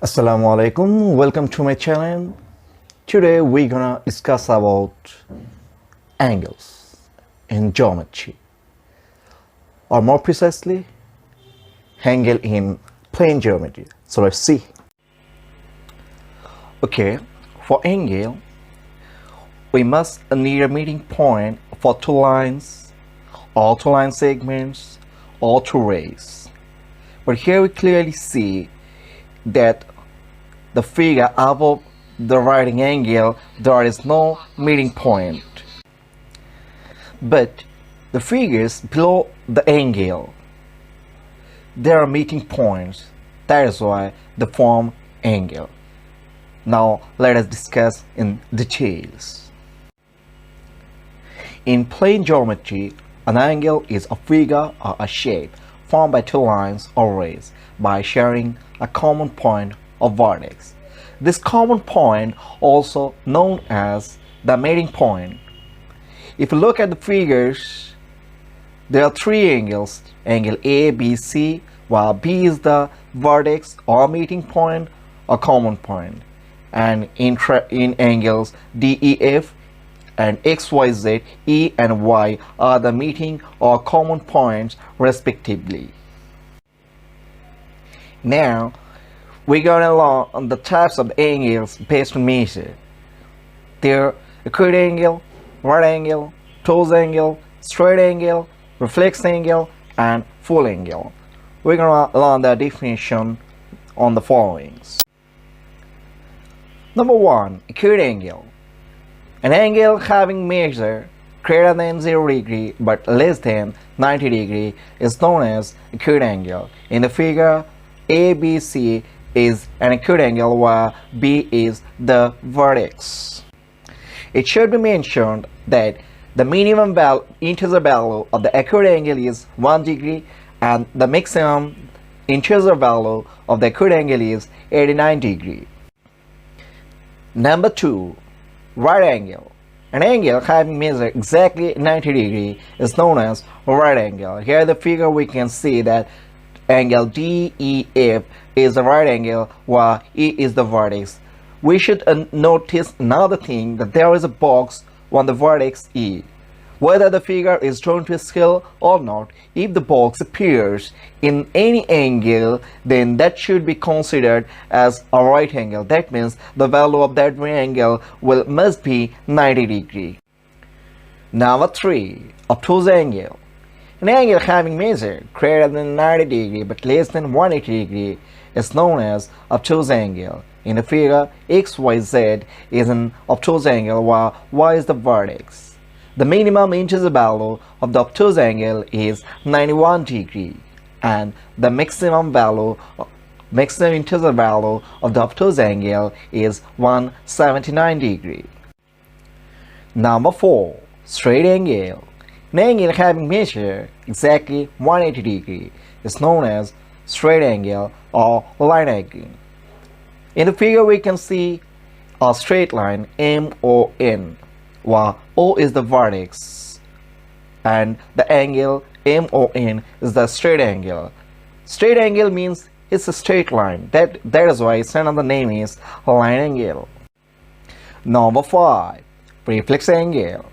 Assalamu alaikum, welcome to my channel. Today we're gonna discuss about angles in geometry, or more precisely angle in plane geometry. So let's see. Okay, for angle we must need a meeting point for two lines, or two line segments, or two rays. But here we clearly see that the figure above the writing angle there is no meeting point, but the figures below the angle there are meeting points. That is why they form angle. Now let us discuss in details. In plane geometry, an angle is a figure or a shape formed by two lines or rays by sharing a common point or vertex. This common point, also known as the meeting point. If you look at the figures, there are three angles: angle A, B, C, while B is the vertex or meeting point or common point, and in angles D, E, F and X, Y, Z, E and Y are the meeting or common points respectively. Now we're going to learn on the types of angles based on measure. They're acute angle, right angle, obtuse angle, straight angle, reflex angle, and full angle. We're going to learn the definition on the followings. Number 1. Acute angle. An angle having measure greater than 0 degree but less than 90 degree is known as acute angle. In the figure, ABC is an acute angle while B is the vertex. It should be mentioned that the minimum integer value of the acute angle is 1 degree and the maximum integer value of the acute angle is 89 degree. Number 2. Right angle. An angle having measure exactly 90 degree is known as right angle. Here in the figure we can see that angle DEF is the right angle while E is the vertex. We should notice another thing, that there is a box on the vertex E. Whether the figure is drawn to scale or not, if the box appears in any angle, then that should be considered as a right angle. That means the value of that angle must be 90 degree. Number 3. Obtuse angle. An angle having measure greater than 90 degree but less than 180 degree is known as obtuse angle. In the figure, XYZ is an obtuse angle while Y is the vertex. The minimum integer value of the obtuse angle is 91 degree and the maximum integer value of the obtuse angle is 179 degree. Number 4. Straight angle. An angle having measure exactly 180 degree is known as straight angle or line angle. In the figure we can see a straight line MON while O is the vertex and the angle MON is the straight angle. Straight angle means it's a straight line. That is why its another name is line angle. Number 5. Reflex angle.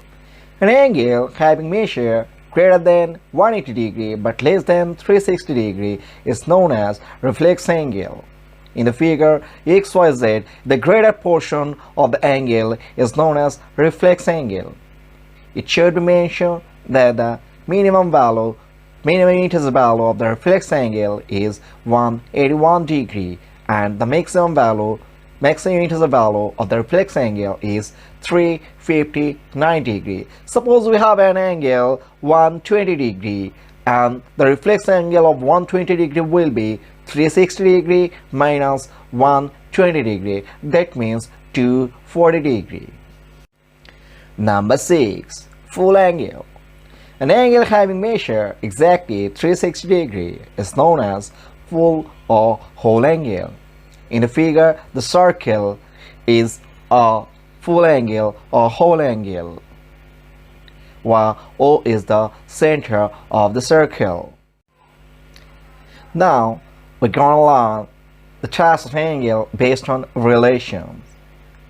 An angle having measure greater than 180 degree but less than 360 degree is known as reflex angle. In the figure XYZ, the greater portion of the angle is known as reflex angle. It should be mentioned that the minimum integer value of the reflex angle is 181 degree and the maximum integer value of the reflex angle is 359 degree. Suppose we have an angle 120 degree and the reflex angle of 120 degree will be 360 degree minus 120 degree. That means 240 degree. Number 6. Full angle. An angle having measure exactly 360 degree is known as full or whole angle. In the figure, the circle is a full angle or whole angle, while O is the center of the circle. Now we're gonna learn the types of angle based on relations.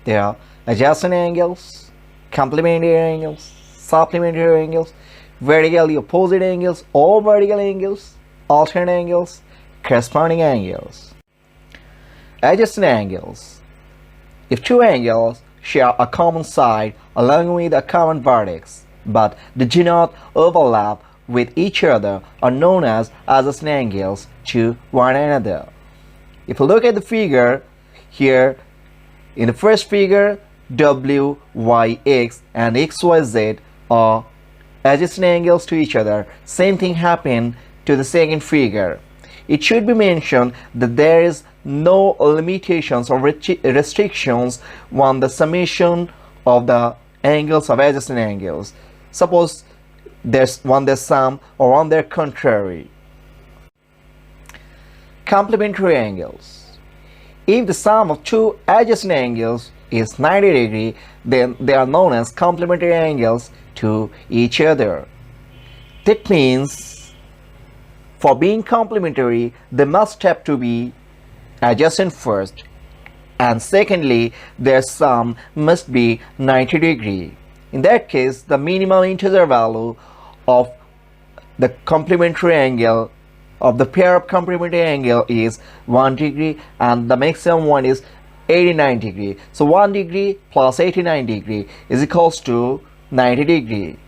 There are adjacent angles, complementary angles, supplementary angles, vertically opposite angles or vertical angles, alternate angles, corresponding angles. Adjacent angles. If two angles share a common side along with a common vertex, but they do not overlap with each other, are known as adjacent angles to one another. If you look at the figure here, in the first figure, W, Y, X and X, Y, Z are adjacent angles to each other. Same thing happened to the second figure. It should be mentioned that there is no limitations or restrictions on the summation of the angles of adjacent angles. Suppose there's one their sum or on their contrary. Complementary angles. If the sum of two adjacent angles is 90 degrees, then they are known as complementary angles to each other. That means for being complementary, they must have to be adjacent first, and secondly, their sum must be 90 degrees. In that case, the minimum integer value of the complementary angle of the pair of complementary angle is 1 degree and the maximum one is 89 degree. So 1 degree plus 89 degree is equals to 90 degree.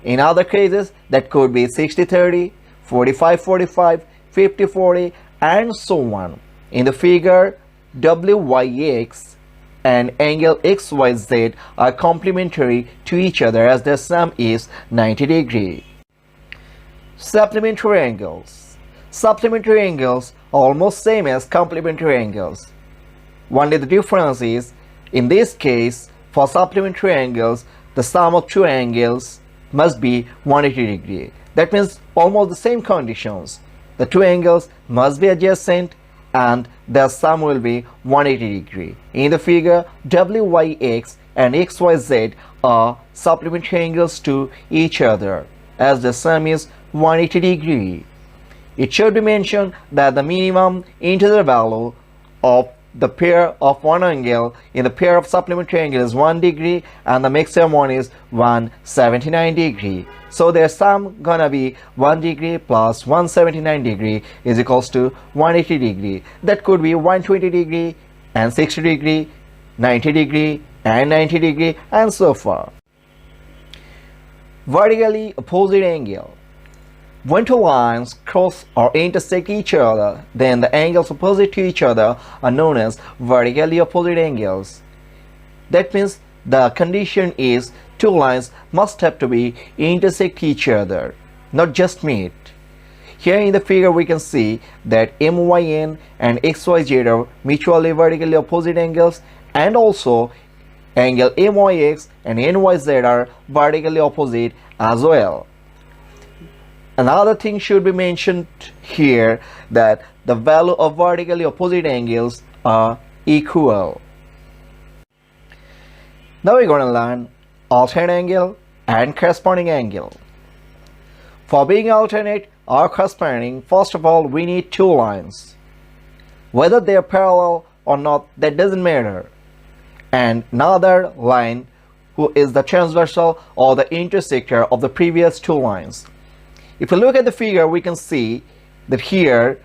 In other cases, that could be 60-30, 45-45, 50-40 and so on. In the figure, WYX and angle XYZ are complementary to each other as their sum is 90 degree. Supplementary angles. Supplementary angles are almost same as complementary angles. Only the difference is, in this case, for supplementary angles, the sum of two angles must be 180 degree. That means almost the same conditions. The two angles must be adjacent and their sum will be 180 degree. In the figure, WYX and XYZ are supplementary angles to each other as the sum is 180 degree. It should be mentioned that the minimum integer value of the pair of one angle in the pair of supplementary angle is 1 degree and the maximum one is 179 degree. So their sum gonna be 1 degree plus 179 degree is equals to 180 degree. That could be 120 degree and 60 degree, 90 degree and 90 degree and so forth. Vertically opposite angle. When two lines cross or intersect each other, then the angles opposite to each other are known as vertically opposite angles. That means the condition is two lines must have to be intersect each other, not just meet. Here in the figure we can see that MYN and XYZ are mutually vertically opposite angles, and also angle MYX and NYZ are vertically opposite as well. Another thing should be mentioned here, that the value of vertically opposite angles are equal. Now we're going to learn alternate angle and corresponding angle. For being alternate or corresponding, first of all we need two lines. Whether they are parallel or not, that doesn't matter. And another line who is the transversal or the intersector of the previous two lines. If you look at the figure, we can see that here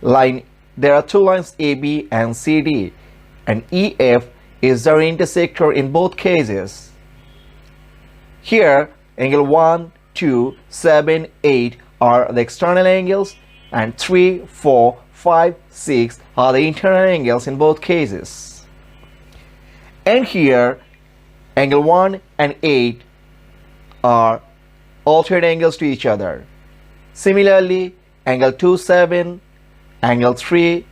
there are two lines AB and CD, and EF is their intersector in both cases. Here angle 1, 2, 7, 8 are the external angles, and 3, 4, 5, 6 are the internal angles in both cases. And here angle 1 and 8 are alternate angles to each other. Similarly, angle 2, 7, angle 3,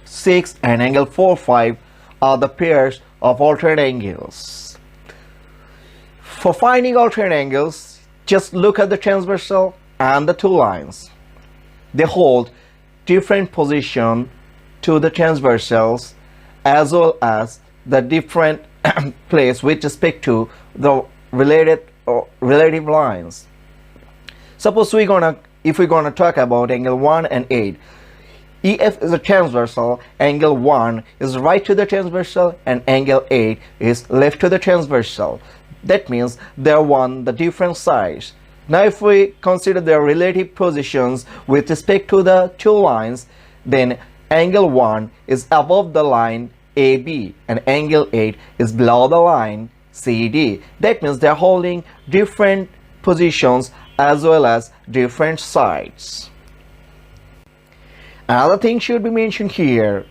6 and angle 4, 5 are the pairs of alternate angles. For finding alternate angles, just look at the transversal and the two lines. They hold different position to the transversals as well as the different place with respect to the related or relative lines. Suppose we're gonna if we're going to talk about angle 1 and 8, EF is a transversal, angle 1 is right to the transversal, and angle 8 is left to the transversal. That means they're on the different sides. Now if we consider their relative positions with respect to the two lines, then angle 1 is above the line AB and angle 8 is below the line CD. That means they're holding different positions as well as different sides. Another thing should be mentioned here: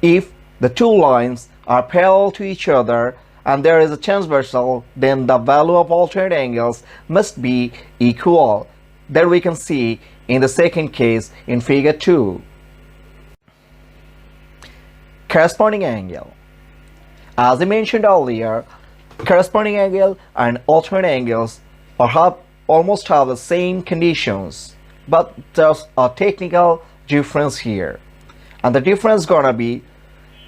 if the two lines are parallel to each other and there is a transversal, then the value of alternate angles must be equal. That we can see in the second case in figure 2. Corresponding angle. As I mentioned earlier, corresponding angle and alternate angles almost have the same conditions, but there's a technical difference here, and the difference is gonna be,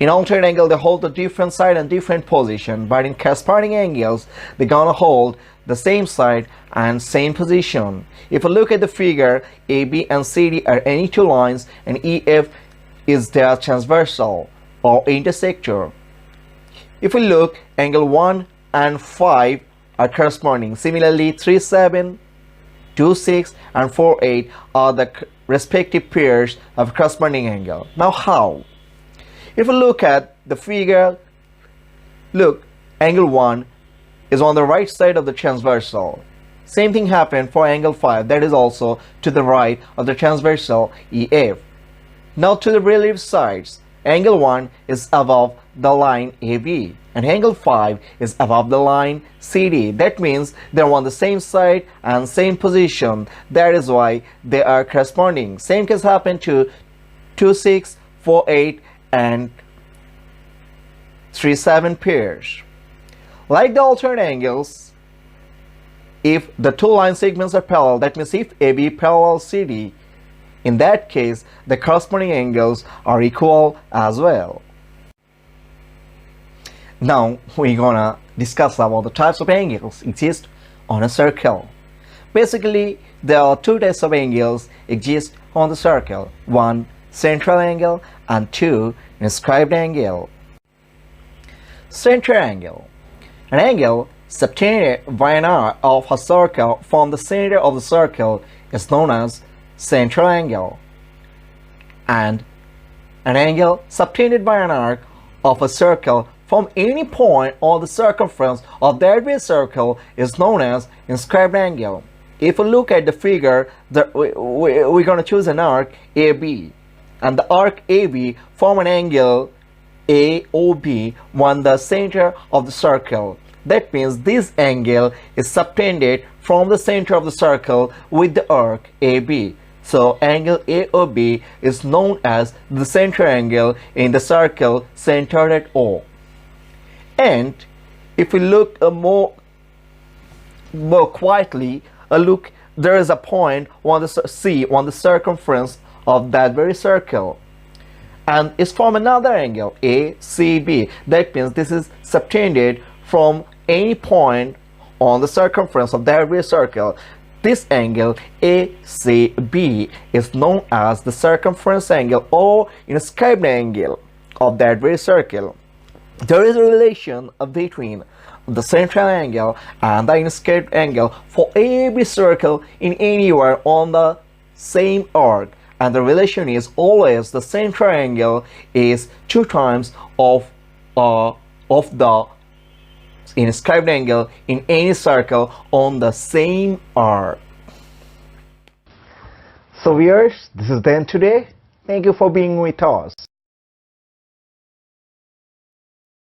in alternate angle they hold the different side and different position, but in corresponding angles they're gonna hold the same side and same position. If you look at the figure, AB and CD are any two lines and EF is their transversal or intersector. If we look, angle 1 and 5 are corresponding. Similarly, 3, 7, 2, 6 and 4, 8 are the respective pairs of corresponding angle. Now how? If you look at the figure, look, angle 1 is on the right side of the transversal. Same thing happened for angle 5, that is also to the right of the transversal EF. Now to the relative sides, angle 1 is above the line AB and angle 5 is above the line CD. That means they're on the same side and same position. That is why they are corresponding. Same case happened to 2, 6, 4, 8 and 3, 7 pairs. Like the alternate angles, if the two line segments are parallel, that means if AB parallel CD, in that case the corresponding angles are equal as well. Now we're gonna discuss about the types of angles exist on a circle. Basically, there are two types of angles exist on the circle: one, central angle, and two, inscribed angle. Central angle: an angle subtended by an arc of a circle from the center of the circle is known as central angle, and an angle subtended by an arc of a circle from any point on the circumference of that very circle is known as inscribed angle. If you look at the figure, we're going to choose an arc AB, and the arc AB form an angle AOB on the center of the circle. That means this angle is subtended from the center of the circle with the arc AB. So angle AOB is known as the center angle in the circle centered at O. And if we look more quietly, look, there is a point on the C on the circumference of that very circle, and it's from another angle ACB. That means this is subtended from any point on the circumference of that very circle. This angle ACB is known as the circumference angle or inscribed angle of that very circle. There is a relation between the central angle and the inscribed angle for every circle in anywhere on the same arc, and the relation is always the central angle is 2 times of the inscribed angle in any circle on the same arc. So viewers, this is the end today. Thank you for being with us.